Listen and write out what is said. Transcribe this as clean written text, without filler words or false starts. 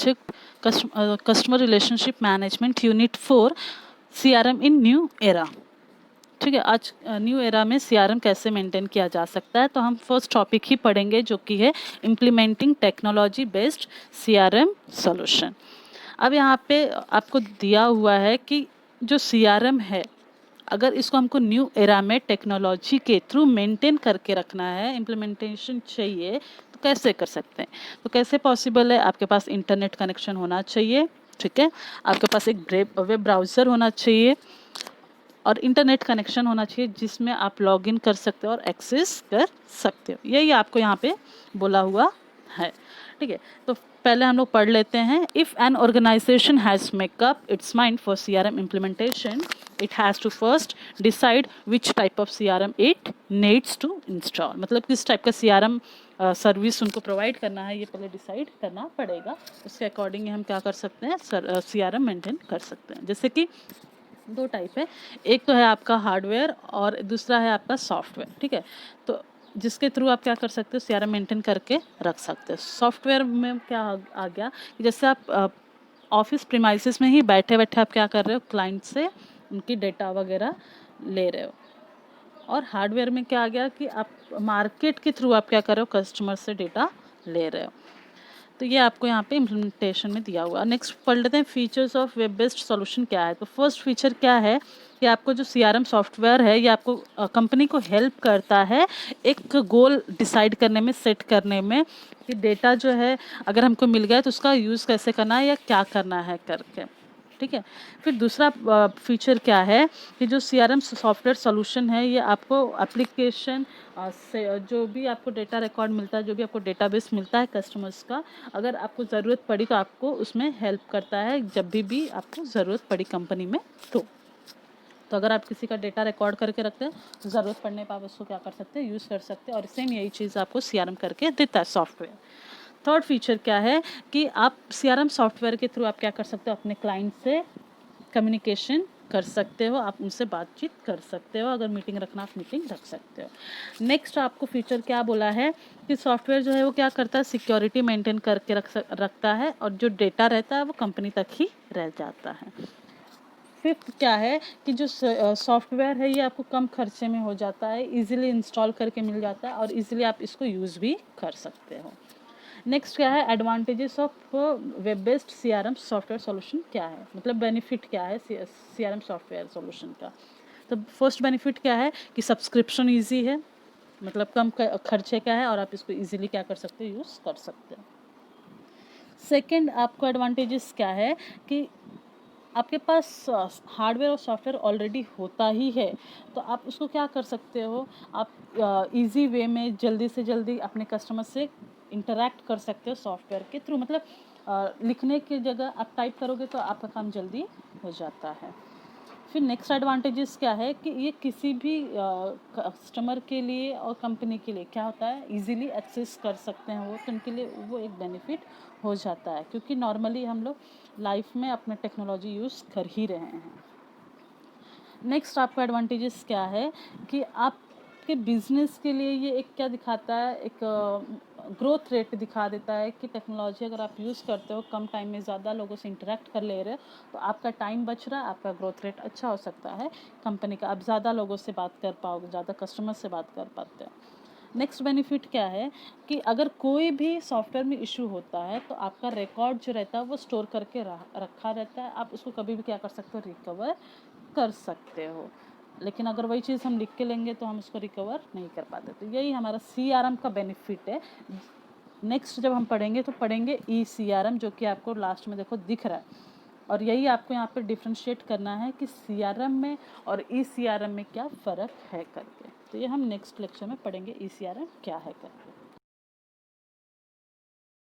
Project customer relationship management unit 4 CRM इन new era. ठीक है, आज न्यू एरा में CRM कैसे मेंटेन किया जा सकता है, तो हम फर्स्ट टॉपिक ही पढ़ेंगे जो कि है implementing technology based CRM solution. अब यहाँ पे आपको दिया हुआ है कि जो CRM है, अगर इसको हमको न्यू एरा में टेक्नोलॉजी के थ्रू मेंटेन करके रखना है, इम्प्लीमेंटेशन चाहिए, तो कैसे कर सकते हैं? तो कैसे पॉसिबल है? आपके पास इंटरनेट कनेक्शन होना चाहिए, ठीक है, आपके पास एक वेब ब्राउज़र होना चाहिए और इंटरनेट कनेक्शन होना चाहिए जिसमें आप लॉगिन कर सकते हो और एक्सेस कर सकते हो। यही आपको यहाँ पे बोला हुआ है, ठीक है। तो पहले हम लोग पढ़ लेते हैं। If an organization has makeup its mind for CRM implementation, it has to first decide which type of CRM it needs to install. मतलब किस टाइप का CRM सर्विस उनको प्रोवाइड करना है, ये पहले डिसाइड करना पड़ेगा। उसके अकॉर्डिंग हम क्या कर सकते हैं, CRM मेंटेन कर सकते हैं। जैसे कि दो टाइप है, एक तो है आपका हार्डवेयर और दूसरा है आपका सॉफ्टवेयर, ठीक है। तो जिसके थ्रू आप क्या कर सकते हो, CRM मेंटेन करके रख सकते हो। सॉफ्टवेयर में क्या आ गया कि जैसे आप ऑफिस प्रीमाइसेस में ही बैठे बैठे आप क्या कर रहे हो, क्लाइंट से उनकी डेटा वगैरह ले रहे हो। और हार्डवेयर में क्या आ गया कि आप मार्केट के थ्रू आप क्या कर रहे हो, कस्टमर से डेटा ले रहे हो। तो ये आपको यहाँ पे इम्प्लीमेंटेशन में दिया हुआ। नेक्स्ट पढ़ लेते हैं features of web based solution क्या है। तो फर्स्ट फीचर क्या है कि आपको जो CRM सॉफ्टवेयर है ये आपको कंपनी को हेल्प करता है एक गोल डिसाइड करने में, सेट करने में, कि डेटा जो है अगर हमको मिल गया तो उसका यूज़ कैसे करना है या क्या करना है करके, ठीक है। फिर दूसरा फीचर क्या है कि जो CRM सॉफ्टवेयर सॉल्यूशन है ये आपको एप्लीकेशन से जो भी आपको डेटा रिकॉर्ड मिलता है, जो भी आपको डेटाबेस मिलता है कस्टमर्स का, अगर आपको ज़रूरत पड़ी तो आपको उसमें हेल्प करता है जब भी आपको ज़रूरत पड़ी कंपनी में। तो अगर आप किसी का डेटा रिकॉर्ड करके रखते हैं तो ज़रूरत पड़ने पर आप उसको क्या कर सकते हैं, यूज़ कर सकते हैं। और सेम यही चीज़ आपको CRM करके देता है सॉफ्टवेयर। थर्ड फीचर क्या है कि आप CRM सॉफ्टवेयर के थ्रू आप क्या कर सकते हो, अपने क्लाइंट से कम्युनिकेशन कर सकते हो, आप उनसे बातचीत कर सकते हो। अगर मीटिंग रखना आप मीटिंग रख सकते हो। नेक्स्ट आपको फीचर क्या बोला है कि सॉफ्टवेयर जो है वो क्या करता है, सिक्योरिटी मेंटेन करके रखता है और जो डेटा रहता है वो कंपनी तक ही रह जाता है। फिफ्थ क्या है कि जो सॉफ्टवेयर है ये आपको कम खर्चे में हो जाता है, इजीली इंस्टॉल करके मिल जाता है और इजीली आप इसको यूज़ भी कर सकते हो। नेक्स्ट क्या है, advantages of web based CRM software solution क्या है, मतलब बेनिफिट क्या है CRM सॉफ्टवेयर सॉल्यूशन का। तो फर्स्ट बेनिफिट क्या है कि सब्सक्रिप्शन इजी है, मतलब कम खर्चे का है और आप इसको इजीली क्या कर सकते हो, यूज़ कर सकते हो। सेकंड आपको एडवांटेजेस क्या है कि आपके पास हार्डवेयर और सॉफ्टवेयर ऑलरेडी होता ही है, तो आप उसको क्या कर सकते हो, आप इजी वे में जल्दी से जल्दी अपने कस्टमर से इंटरेक्ट कर सकते हो सॉफ्टवेयर के थ्रू। मतलब लिखने की जगह आप टाइप करोगे तो आपका काम जल्दी हो जाता है। फिर नेक्स्ट एडवांटेजेस क्या है कि ये किसी भी कस्टमर के लिए और कंपनी के लिए क्या होता है, इजीली एक्सेस कर सकते हैं वो, तो उनके लिए वो एक बेनिफिट हो जाता है, क्योंकि नॉर्मली हम लोग लाइफ में अपना टेक्नोलॉजी यूज़ कर ही रहे हैं। नेक्स्ट आपको एडवांटेजेस क्या है कि आपके बिजनेस के लिए ये एक क्या दिखाता है, एक ग्रोथ रेट दिखा देता है कि टेक्नोलॉजी अगर आप यूज़ करते हो, कम टाइम में ज़्यादा लोगों से इंटरेक्ट कर ले रहे हो, तो आपका टाइम बच रहा है, आपका ग्रोथ रेट अच्छा हो सकता है कंपनी का, आप ज़्यादा लोगों से बात कर पाओगे, ज़्यादा कस्टमर से बात कर पाते हो। नेक्स्ट बेनिफिट क्या है कि अगर कोई भी सॉफ्टवेयर में इशू होता है तो आपका रिकॉर्ड जो रहता है वो स्टोर करके रखा रहता है, आप उसको कभी भी क्या कर सकते हो, रिकवर कर सकते हो। लेकिन अगर वही चीज़ हम लिख के लेंगे तो हम उसको रिकवर नहीं कर पाते। तो यही हमारा CRM का बेनिफिट है। नेक्स्ट जब हम पढ़ेंगे तो पढ़ेंगे eCRM, जो कि आपको लास्ट में देखो दिख रहा है, और यही आपको यहाँ पे डिफ्रेंशिएट करना है कि CRM में और eCRM में क्या फ़र्क है करके। तो ये हम नेक्स्ट लेक्चर में पढ़ेंगे eCRM क्या है करके।